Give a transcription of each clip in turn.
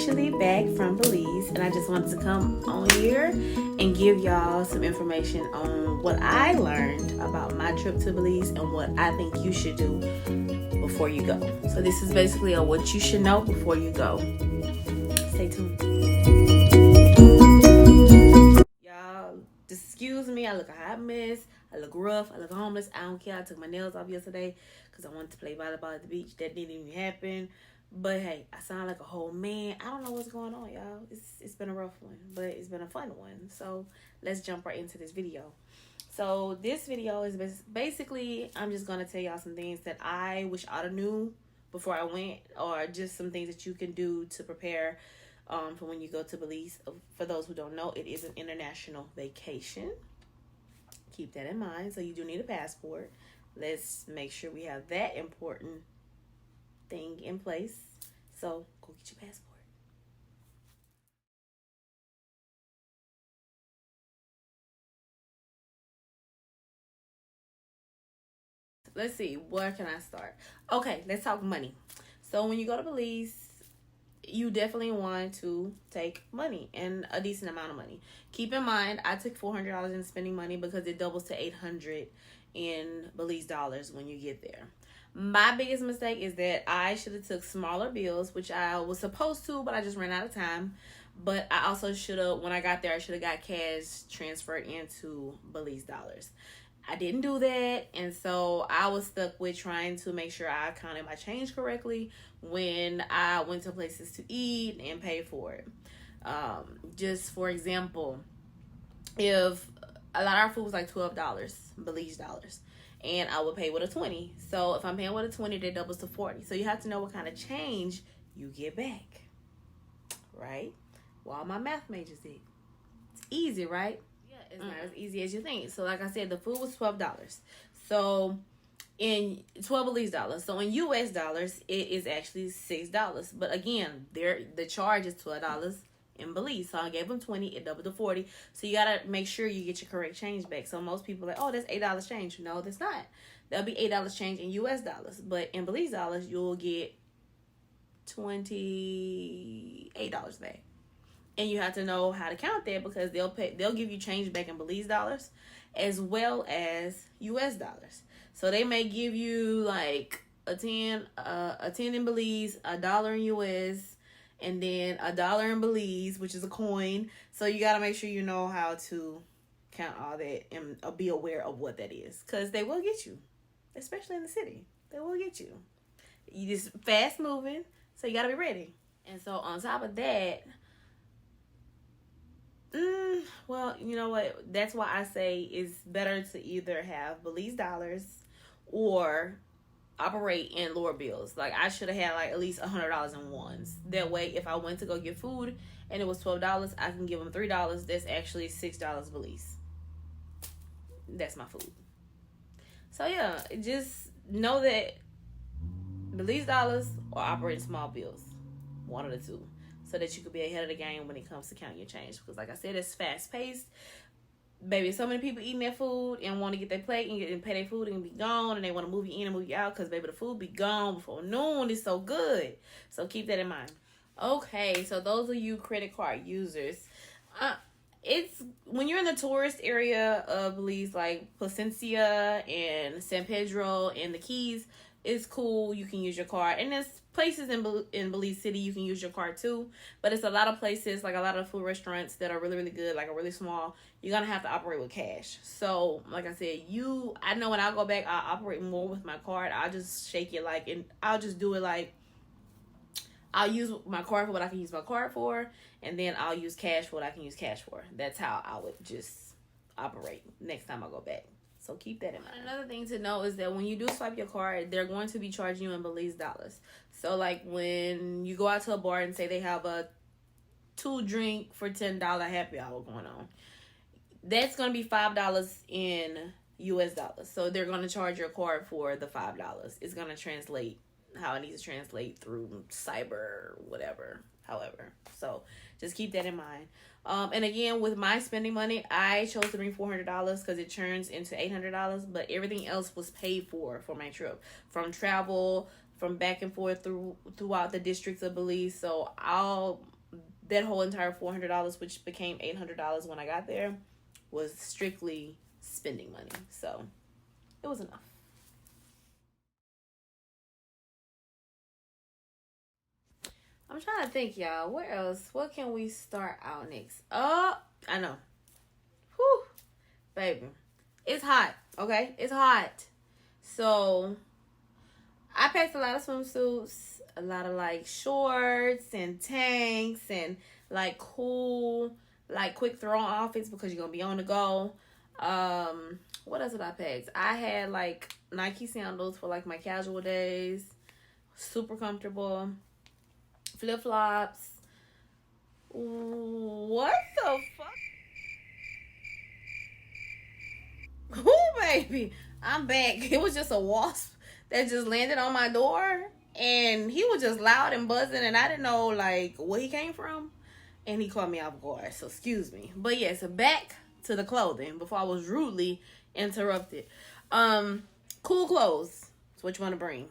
officially back from Belize, and I just wanted to come on here and give y'all some information on what I learned about my trip to Belize and what I think you should do before you go. So this is basically a what you should know before you go. Stay tuned. Y'all, excuse me, I look a hot mess. I look rough. I look homeless. I don't care. I took my nails off yesterday because I wanted to play volleyball at the beach. That didn't even happen. But hey, I sound like a whole man. I don't know what's going on, y'all. It's been a rough one, but it's been a fun one. So let's jump right into this video. So this video is basically, I'm just going to tell y'all some things that I wish I'd have knew before I went, or just some things that you can do to prepare for when you go to Belize. For those who don't know, it is an international vacation. Keep that in mind. So you do need a passport. Let's make sure we have that important thing in place. So go get your passport. Let's see, where can I start? Okay, let's talk money. So when you go to Belize, you definitely want to take money, and a decent amount of money. Keep in mind, I took $400 in spending money because it doubles to $800 in Belize dollars when you get there. My biggest mistake is that I should have took smaller bills, which I was supposed to, but I just ran out of time. But I also should have, when I got there, I should have got cash transferred into Belize dollars. I didn't do that, and so I was stuck with trying to make sure I counted my change correctly when I went to places to eat and pay for it. Just for example, if a lot of our food was like $12 Belize dollars, and I would pay with a 20. So if I'm paying with a 20, that doubles to 40. So you have to know what kind of change you get back, right? Well, my math majors did. It's easy, right? It's not as easy as you think. So like I said, the food was $12. So in 12 Belize dollars. So in US dollars, it is actually $6. But again, the charge is $12 in Belize. So I gave them 20, it doubled to 40. So you gotta make sure you get your correct change back. So most people are like, oh, that's $8 change. No, that's not. That'll be $8 change in US dollars. But in Belize dollars, you'll get $28 back. And you have to know how to count that, because they'll give you change back in Belize dollars as well as US dollars. So they may give you like a 10 in Belize, $1 in US, and then $1 in Belize, which is a coin. So you got to make sure you know how to count all that and be aware of what that is, because they will get you, especially in the city. They will get you. You just fast moving, so you got to be ready. And so on top of that, well, you know what? That's why I say it's better to either have Belize dollars or operate in lower bills. Like I should have had like at least $100 in ones. That way, if I went to go get food and it was $12, I can give them $3. That's actually $6 Belize. That's my food. So yeah, just know that Belize dollars or operate in small bills, one of the two, so that you could be ahead of the game when it comes to counting your change. Because like I said, it's fast paced. Baby, so many people eating their food and want to get their plate and pay their food and be gone, and they want to move you in and move you out, because baby, the food be gone before noon. It's so good. So keep that in mind. Okay, so those of you credit card users, it's when you're in the tourist area of Belize, like Placencia and San Pedro and the Keys, it's cool. You can use your card, and there's places in Belize City you can use your card too. But it's a lot of places, like a lot of food restaurants that are really, really good, like are really small. You're gonna have to operate with cash. So like I said, I know when I go back, I'll operate more with my card. I'll just shake it and I'll just do it like, I'll use my card for what I can use my card for, and then I'll use cash for what I can use cash for. That's how I would just operate next time I go back. So keep that in mind. Another thing to know is that when you do swipe your card, they're going to be charging you in Belize dollars. So like when you go out to a bar and say they have a 2-drink for $10 happy hour going on, that's going to be $5 in US dollars. So they're going to charge your card for the $5. It's going to translate how it needs to translate through cyber, whatever, however. So just keep that in mind. And again, with my spending money, I chose to bring $400 because it turns into $800, but everything else was paid for my trip, from travel, from back and forth throughout the districts of Belize. So that whole entire $400, which became $800 when I got there, was strictly spending money. So it was enough. I'm trying to think, y'all. Where else? What can we start out next? Oh, I know. Whew, baby. It's hot, okay? It's hot. So I packed a lot of swimsuits, a lot of like shorts and tanks and like cool, like quick throw on outfits because you're gonna be on the go. What else did I pack? I had like Nike sandals for like my casual days, super comfortable. Flip flops. What the fuck? Ooh, baby, I'm back. It was just a wasp that just landed on my door, and he was just loud and buzzing, and I didn't know like where he came from, and he caught me off guard. So excuse me. But yes, back to the clothing before I was rudely interrupted. Cool clothes. That's what you want to bring.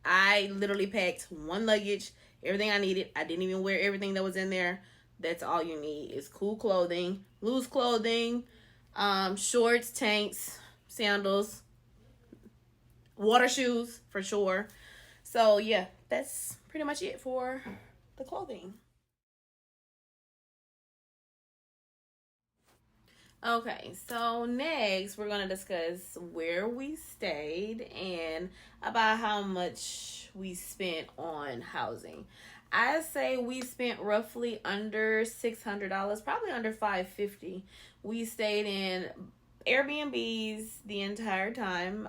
I literally packed one luggage, everything I needed. I didn't even wear everything that was in there. That's all you need is cool clothing, loose clothing, shorts, tanks, sandals, water shoes for sure. So yeah, that's pretty much it for the clothing. Okay, so next we're gonna discuss where we stayed and about how much we spent on housing. I say we spent roughly under $600, probably under 550. We stayed in Airbnbs the entire time.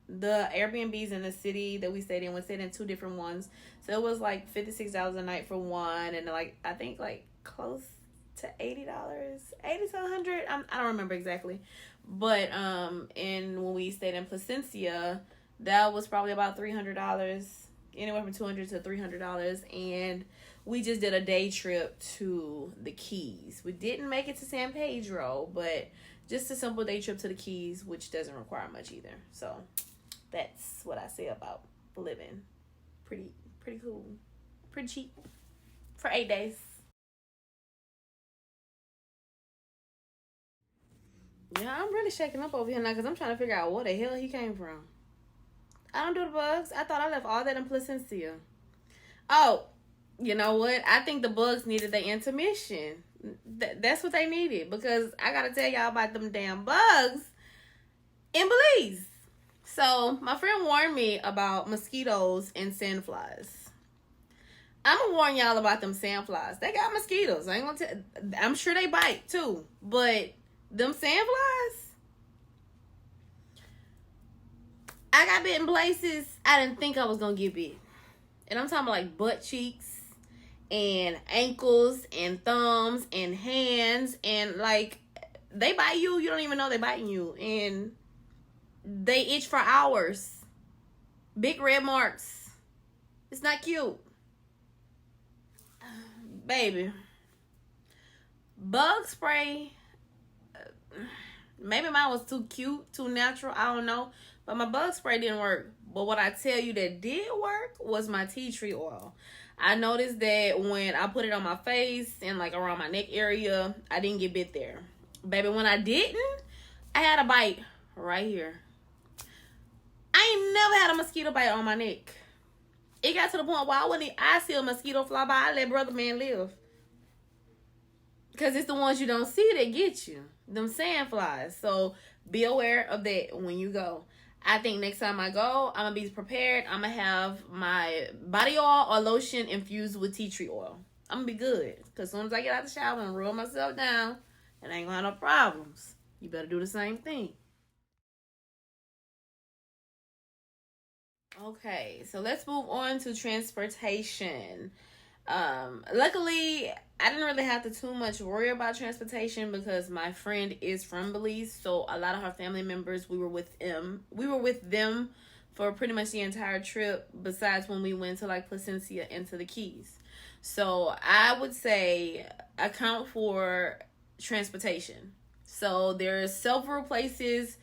The Airbnbs in the city that we stayed in, we stayed in two different ones, so it was like $56 a night for one, and like I think like close to $80, 80 to 100. I don't remember exactly, but and when we stayed in Placencia, that was probably about $300, anywhere from $200 to $300, and we just did a day trip to the Keys. We didn't make it to San Pedro, but just a simple day trip to the Keys, which doesn't require much either. So that's what I say about living. Pretty cool, pretty cheap for 8 days. Yeah, I'm really shaking up over here now because I'm trying to figure out where the hell he came from. I don't do the bugs. I thought I left all that in Placencia. Oh, you know what? I think the bugs needed the intermission. That's what they needed, because I gotta tell y'all about them damn bugs in Belize. So my friend warned me about mosquitoes and sandflies. I'm gonna warn y'all about them sandflies. They got mosquitoes. I ain't gonna tell. I'm sure they bite too, but them sandflies, I got bit in places I didn't think I was gonna get bit. And I'm talking about like butt cheeks and ankles and thumbs and hands, and like they bite you, you don't even know they're biting you, and they itch for hours. Big red marks. It's not cute. Baby. Bug spray. Maybe mine was too cute, too natural. I don't know. But my bug spray didn't work. But what I tell you that did work was my tea tree oil. I noticed that when I put it on my face and like around my neck area, I didn't get bit there. Baby, when I didn't, I had a bite right here. I ain't never had a mosquito bite on my neck. It got to the point where I see a mosquito fly by, I let brother man live. Because it's the ones you don't see that get you. Them sand flies. So be aware of that when you go. I think next time I go, I'm going to be prepared. I'm going to have my body oil or lotion infused with tea tree oil. I'm going to be good. Because as soon as I get out the shower and roll myself down, and I ain't going to have no problems. You better do the same thing. Okay, so let's move on to transportation. Luckily, I didn't really have to too much worry about transportation because my friend is from Belize, so a lot of her family members, we were with them for pretty much the entire trip, besides when we went to like Placencia and to the Keys. So I would say account for transportation. So there's several places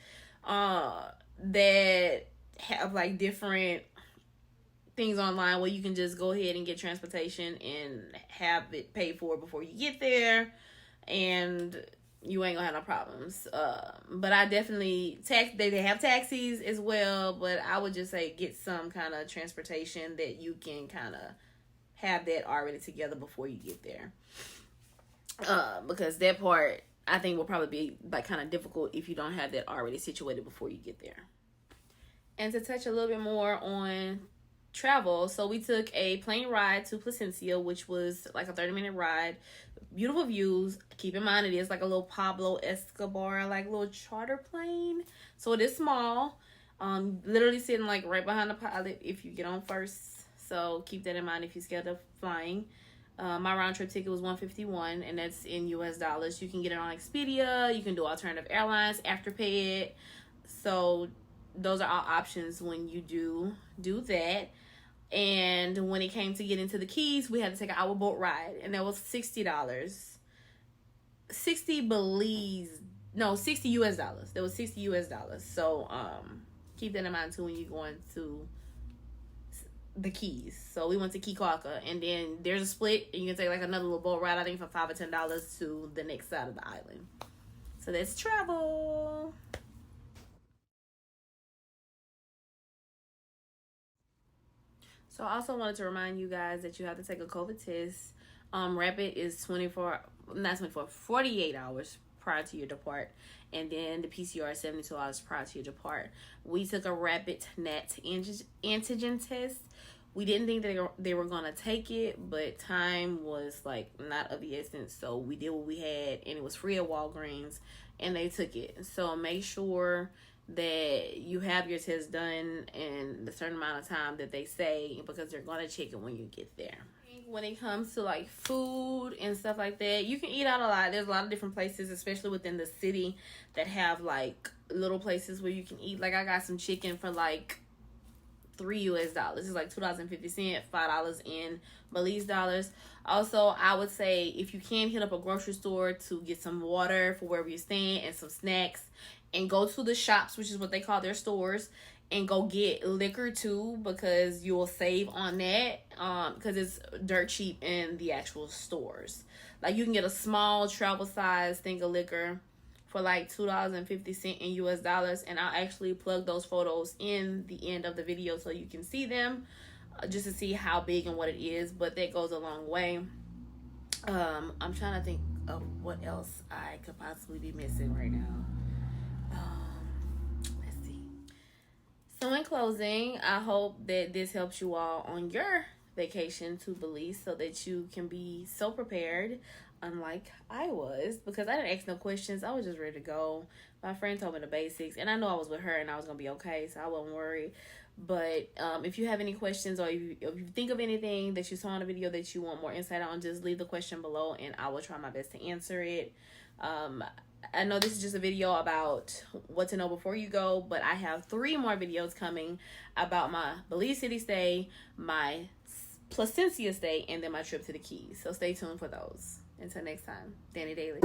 that have like different things online where you can just go ahead and get transportation and have it paid for before you get there, and you ain't gonna have no problems. But I definitely they have taxis as well, but I would just say get some kind of transportation that you can kind of have that already together before you get there. Because that part I think will probably be like kind of difficult if you don't have that already situated before you get there. And to touch a little bit more on travel, so we took a plane ride to Placencia, which was like a 30-minute ride. Beautiful views. Keep in mind it is like a little Pablo Escobar like little charter plane, so it is small. Literally sitting like right behind the pilot if you get on first, so keep that in mind if you're scared of flying. My round trip ticket was $151, and that's in US dollars. You can get it on Expedia, you can do Alternative Airlines, Afterpay it. So those are all options when you do that. And when it came to get into the Keys, we had to take an hour boat ride, and that was $60. 60 US dollars. That was 60 US dollars. So keep that in mind too when you're going to the Keys. So we went to Key Kalka, and then there's a split, and you can take like another little boat ride, I think for $5 or $10 to the next side of the island. So that's travel. So I also wanted to remind you guys that you have to take a COVID test. Rapid is 48 hours prior to your depart, and then the PCR is 72 hours prior to your depart. We took a rapid NAT antigen test. We didn't think that they were going to take it, but time was like not of the essence, so we did what we had, and it was free at Walgreens, and they took it. So make sure that you have your test done in the certain amount of time that they say, because they're going to check it when you get there. When it comes to like food and stuff like that, you can eat out a lot. There's a lot of different places, especially within the city, that have like little places where you can eat. Like I got some chicken for like $3 US. It's like $2.50, $5 in Belize dollars. Also, I would say if you can, hit up a grocery store to get some water for wherever you're staying and some snacks, and go to the shops, which is what they call their stores, and go get liquor too, because you will save on that, because it's dirt cheap in the actual stores. Like you can get a small travel size thing of liquor for like $2.50 in US dollars, and I'll actually plug those photos in the end of the video so you can see them, just to see how big and what it is. But that goes a long way. I'm trying to think of what else I could possibly be missing right now. Let's see. So in closing, I hope that this helps you all on your vacation to Belize, so that you can be so prepared, unlike I was, because I didn't ask no questions. I was just ready to go. My friend told me the basics, and I knew I was with her and I was gonna be okay, so I wasn't worried. But if you have any questions, or if you think of anything that you saw in the video that you want more insight on, just leave the question below and I will try my best to answer it. I know this is just a video about what to know before you go, but I have 3 more videos coming about my Belize City stay, my Placencia stay, and then my trip to the Keys. So stay tuned for those. Until next time, Dani Daily.